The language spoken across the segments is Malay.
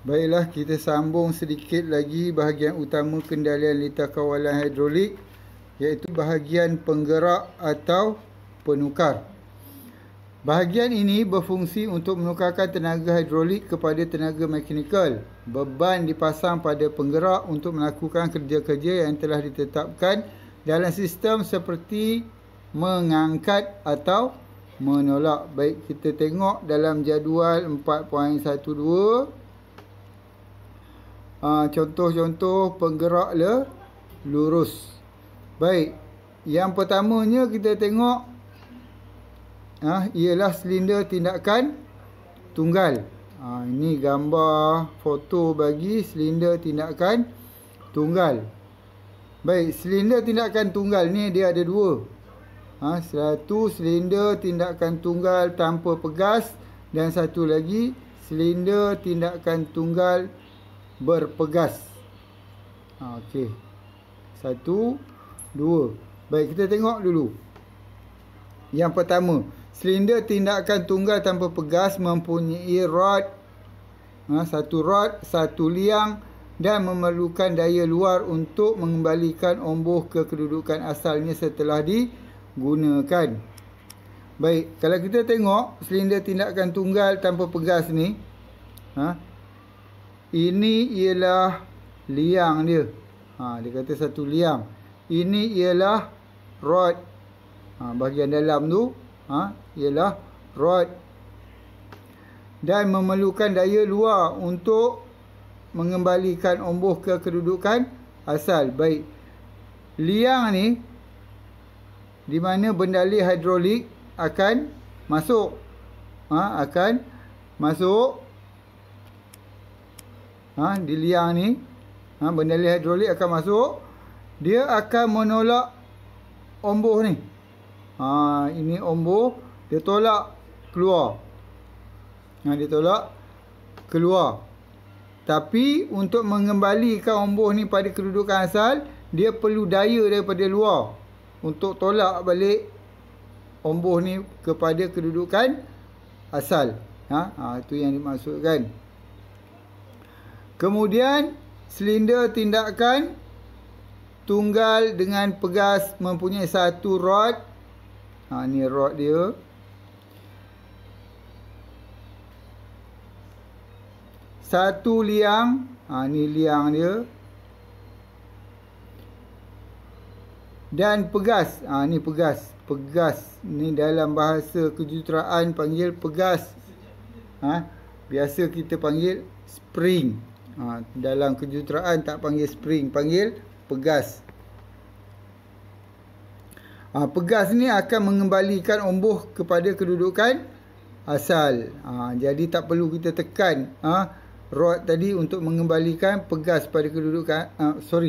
Baiklah, kita sambung sedikit lagi bahagian utama kendalian litar kawalan hidrolik, iaitu bahagian penggerak atau penukar. Bahagian ini berfungsi untuk menukarkan tenaga hidrolik kepada tenaga mekanikal. Beban dipasang pada penggerak untuk melakukan kerja-kerja yang telah ditetapkan dalam sistem seperti mengangkat atau menolak. Baik, kita tengok dalam jadual 4.12. Contoh-contoh penggerak lurus. Baik, yang pertamanya kita tengok ialah silinder tindakan tunggal. Ini gambar foto bagi silinder tindakan tunggal. Baik, silinder tindakan tunggal ni dia ada dua. Satu silinder tindakan tunggal tanpa pegas, dan satu lagi silinder tindakan tunggal berpegas. Okey. Satu, dua. Baik, kita tengok dulu. Yang pertama, silinder tindakan tunggal tanpa pegas mempunyai rod, satu rod, satu liang, dan memerlukan daya luar untuk mengembalikan omboh ke kedudukan asalnya setelah digunakan. Baik, kalau kita tengok silinder tindakan tunggal tanpa pegas ni, ini ialah liang dia. Dia kata satu liang. Ini ialah rod. Bahagian dalam tu ialah rod. Dan memerlukan daya luar untuk mengembalikan omboh ke kedudukan asal. Baik, liang ni di mana bendali hidrolik akan masuk. Akan masuk. Di liang ni, bendali hidrolik akan masuk. Dia akan menolak omboh ni. Ini omboh, dia tolak keluar. Dia tolak keluar. Tapi untuk mengembalikan omboh ni pada kedudukan asal, dia perlu daya daripada luar untuk tolak balik omboh ni kepada kedudukan asal. Itu yang dimaksudkan. Kemudian silinder tindakan tunggal dengan pegas mempunyai satu rod. Ni rod dia. Satu liang. Ni liang dia. Dan pegas. Ni pegas. Pegas. Ni dalam bahasa kejuruteraan panggil pegas. Biasa kita panggil spring. Dalam kejuruteraan tak panggil spring, panggil pegas. Pegas ni akan mengembalikan omboh kepada kedudukan asal. Jadi tak perlu kita tekan rod tadi untuk mengembalikan pegas pada kedudukan,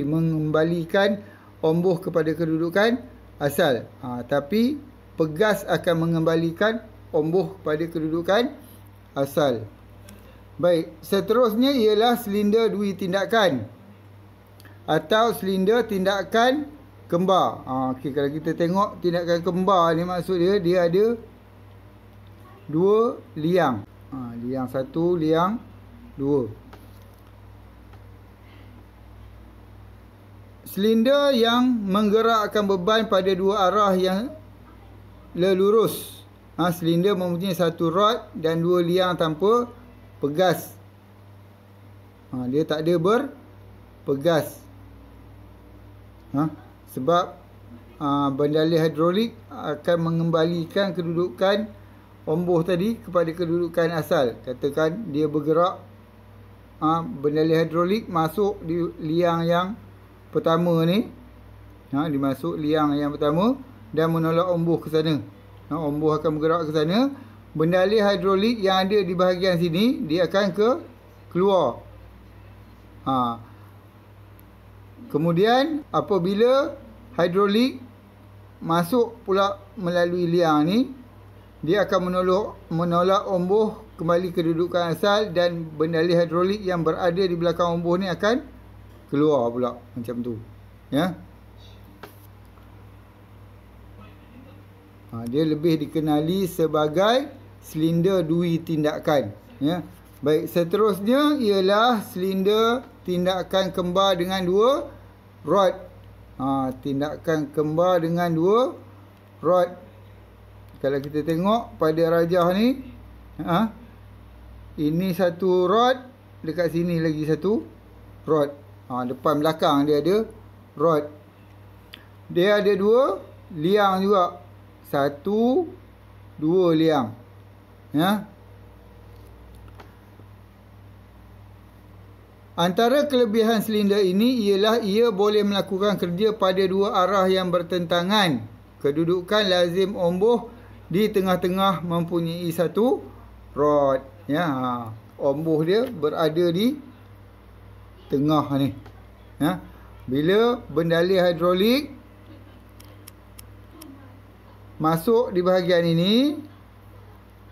mengembalikan omboh kepada kedudukan asal. Tapi pegas akan mengembalikan omboh pada kedudukan asal. Baik, seterusnya ialah silinder dui tindakan atau silinder tindakan kembar. Okey, kalau kita tengok tindakan kembar ni, maksud dia ada dua liang. Liang satu, liang dua. Silinder yang menggerakkan beban pada dua arah yang lurus. Silinder mempunyai satu rod dan dua liang tanpa pegas. Dia tak ada berpegas. Sebab bendali hidrolik akan mengembalikan kedudukan omboh tadi kepada kedudukan asal. Katakan dia bergerak, bendali hidrolik masuk di liang yang pertama ni. Dia masuk liang yang pertama dan menolak omboh ke sana. Omboh akan bergerak ke sana. Bendali hidrolik yang ada di bahagian sini, dia akan keluar. Kemudian apabila hidrolik masuk pula melalui liang ni, dia akan menolak omboh kembali ke kedudukan asal, dan bendali hidrolik yang berada di belakang omboh ni akan keluar pula macam tu. Dia lebih dikenali sebagai silinder dui tindakan. Baik, seterusnya ialah silinder tindakan kembar dengan dua rod. Tindakan kembar dengan dua rod. Kalau kita tengok pada rajah ni, ini satu rod, dekat sini lagi satu rod. Depan belakang dia ada rod. Dia ada dua liang juga. Satu, dua liang. Ya. Antara kelebihan silinder ini ialah ia boleh melakukan kerja pada dua arah yang bertentangan. Kedudukan lazim omboh di tengah-tengah mempunyai satu rod. Ya, omboh dia berada di tengah ni. Ya. Bila bendali hidrolik masuk di bahagian ini,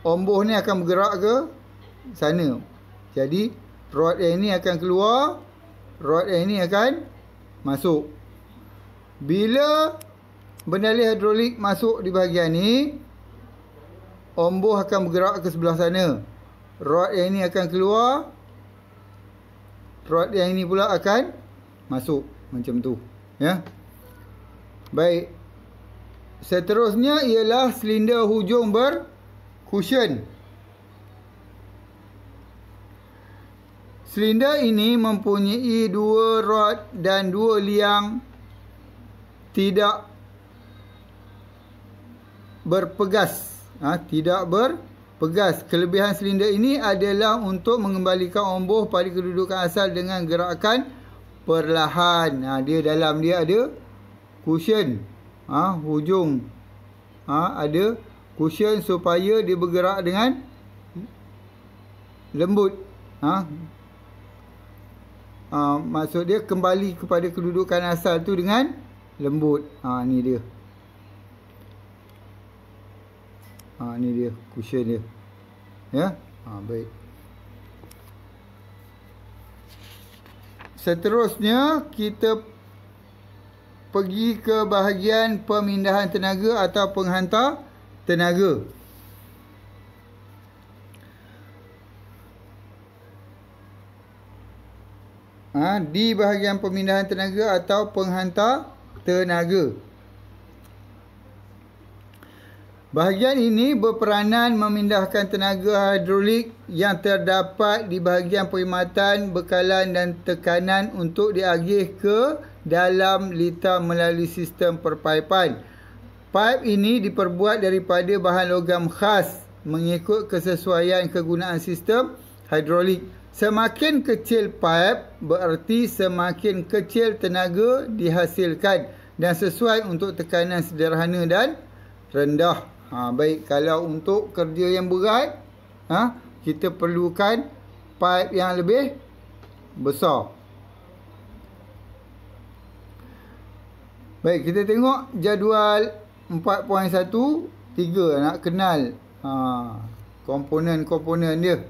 omboh ni akan bergerak ke sana. Jadi rod yang ini akan keluar, rod yang ini akan masuk. Bila bendali hidrolik masuk di bahagian ni, omboh akan bergerak ke sebelah sana. Rod yang ini akan keluar, rod yang ini pula akan masuk. Macam tu. Ya. Baik. Seterusnya ialah silinder hujung berkusyen. Silinder ini mempunyai dua rod dan dua liang tidak berpegas. Tidak berpegas. Kelebihan silinder ini adalah untuk mengembalikan omboh pada kedudukan asal dengan gerakan perlahan. Dia dalam dia ada cushion. Hujung. Ada cushion supaya dia bergerak dengan lembut. Maksud dia kembali kepada kedudukan asal tu dengan lembut. Ni dia. Ni dia cushion dia. Ya. Baik. Seterusnya kita pergi ke bahagian pemindahan tenaga atau penghantar tenaga. Di bahagian pemindahan tenaga atau penghantar tenaga. Bahagian ini berperanan memindahkan tenaga hidrolik yang terdapat di bahagian perkhidmatan, bekalan dan tekanan untuk diagih ke dalam litar melalui sistem perpaipan. Paip ini diperbuat daripada bahan logam khas mengikut kesesuaian kegunaan sistem hidrolik. Semakin kecil paip bererti semakin kecil tenaga dihasilkan dan sesuai untuk tekanan sederhana dan rendah. Baik, kalau untuk kerja yang berat, kita perlukan paip yang lebih besar. Baik, kita tengok jadual 4.1.3. Nak kenal komponen-komponen dia.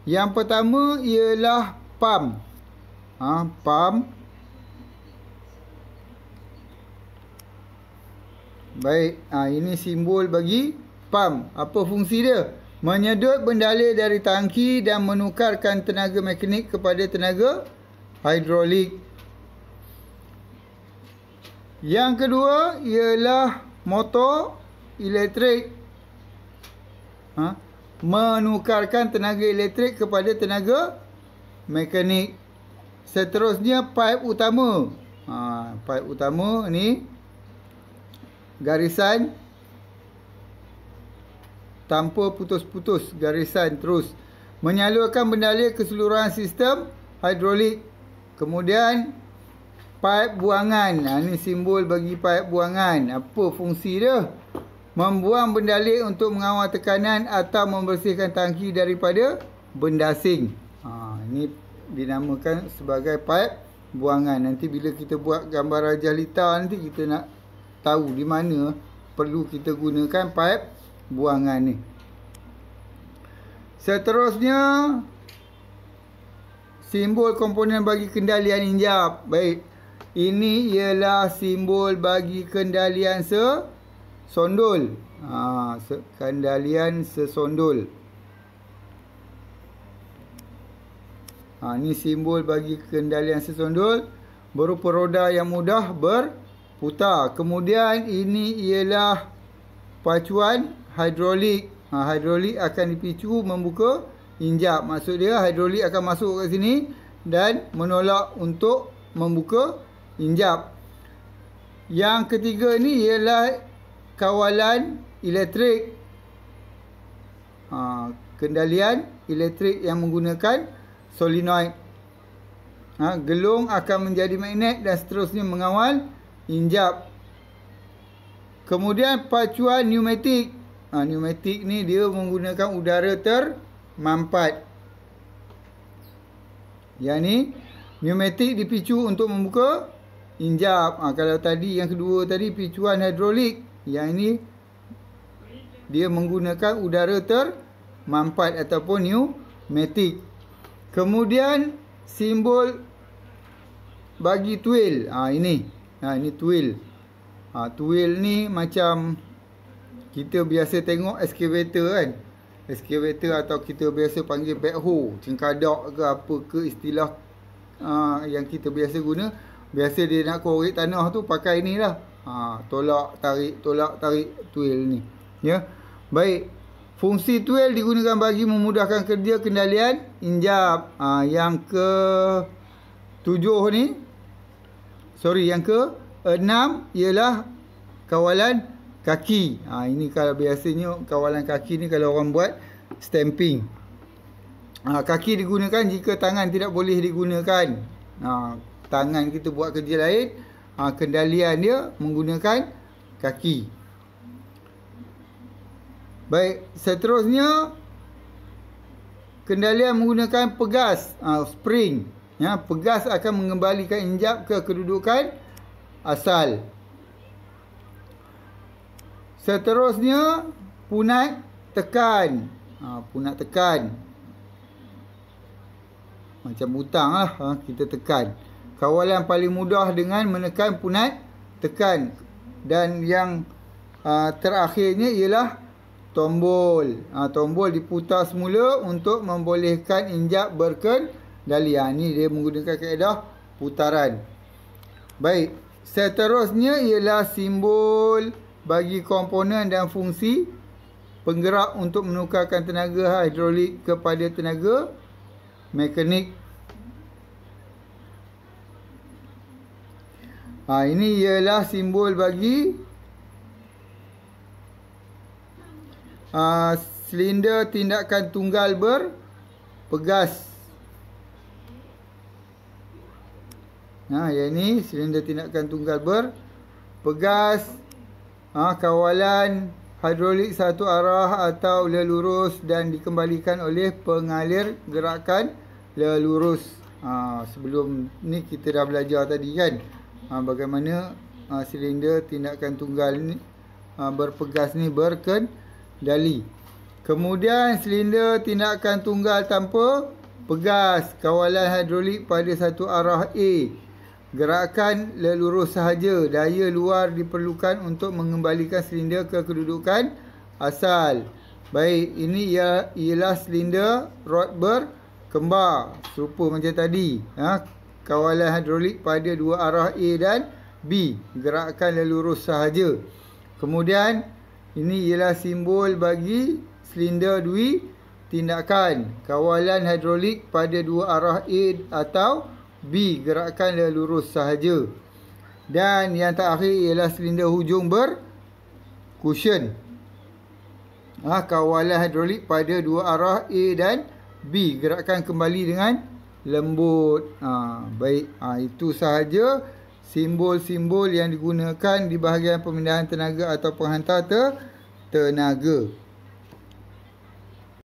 Yang pertama ialah pump. Pump. Baik, ini simbol bagi pump. Apa fungsi dia? Menyedut bendalih dari tangki dan menukarkan tenaga mekanik kepada tenaga hidrolik. Yang kedua ialah motor elektrik. Menukarkan tenaga elektrik kepada tenaga mekanik. Seterusnya paip utama. Paip utama ni garisan tanpa putus-putus, garisan terus menyalurkan bendalih keseluruhan sistem hidrolik. Kemudian paip buangan. Ini simbol bagi paip buangan. Apa fungsi dia? Membuang bendalih untuk mengawal tekanan atau membersihkan tangki daripada benda asing. Ini dinamakan sebagai paip buangan. Nanti bila kita buat gambar rajah litar nanti kita nak tahu di mana perlu kita gunakan paip buangan ni. Seterusnya simbol komponen bagi kendalian injap. Baik, ini ialah simbol bagi kendalian sesondol. Kendalian sesondol. Ini simbol bagi kendalian sesondol, berupa roda yang mudah berputar. Kemudian ini ialah pacuan hidrolik. Hidrolik akan dipicu membuka injap. Maksud dia hidrolik akan masuk ke sini dan menolak untuk membuka injap. Yang ketiga ni ialah kawalan elektrik. Kendalian elektrik yang menggunakan solenoid. Gelung akan menjadi magnet dan seterusnya mengawal injap. Kemudian pacuan pneumatik. Pneumatik ni dia menggunakan udara termampat. Yang ni pneumatik dipicu untuk membuka injap. Kalau tadi yang kedua tadi picuan hidrolik, yang ini dia menggunakan udara termampat ataupun pneumatik. Kemudian simbol bagi tuil. Ini tuil. Tuil ni macam kita biasa tengok excavator kan. Excavator atau kita biasa panggil backhoe, cengkadak ke apa ke istilah yang kita biasa guna. Biasa dia nak korek tanah tu pakai ni lah. Tolak tarik tuil ni. Ya. Baik. Fungsi tuil digunakan bagi memudahkan kerja kendalian injap. Yang ke-7 ni, yang ke-6 ialah kawalan kaki. Ini kalau biasanya kawalan kaki ni kalau orang buat stamping. Kaki digunakan jika tangan tidak boleh digunakan. Tangan kita buat kerja lain, kendalian dia menggunakan kaki. Baik, seterusnya kendalian menggunakan pegas, spring. Pegas akan mengembalikan injap ke kedudukan asal. Seterusnya punat tekan. Punat tekan. Macam butang lah, kita tekan. Kawalan paling mudah dengan menekan punat tekan. Dan yang terakhirnya ialah tombol. Tombol diputar semula untuk membolehkan injap berkendali. Ini dia menggunakan kaedah putaran. Baik, seterusnya ialah simbol bagi komponen dan fungsi penggerak untuk menukarkan tenaga hidrolik kepada tenaga mekanik. Ini ialah simbol bagi silinder tindakan tunggal berpegas. Yang ini silinder tindakan tunggal berpegas. Kawalan hidrolik satu arah atau lelurus dan dikembalikan oleh pengalir gerakan lelurus. Sebelum ni kita dah belajar tadi kan, bagaimana silinder tindakan tunggal ni berpegas ni berkendali. Kemudian silinder tindakan tunggal tanpa pegas, kawalan hidrolik pada satu arah A, gerakan lelurus sahaja. Daya luar diperlukan untuk mengembalikan silinder ke kedudukan asal. Baik, ini ialah silinder rod berkembar, serupa macam tadi. Kawalan hidrolik pada dua arah A dan B, gerakan lelurus sahaja. Kemudian ini ialah simbol bagi silinder dwi tindakan, kawalan hidrolik pada dua arah A atau B, gerakan lelurus sahaja. Dan yang terakhir ialah silinder hujung bercushion, kawalan hidrolik pada dua arah A dan B, gerakan kembali dengan lembut. Baik, itu sahaja simbol-simbol yang digunakan di bahagian pemindahan tenaga atau penghantar tenaga.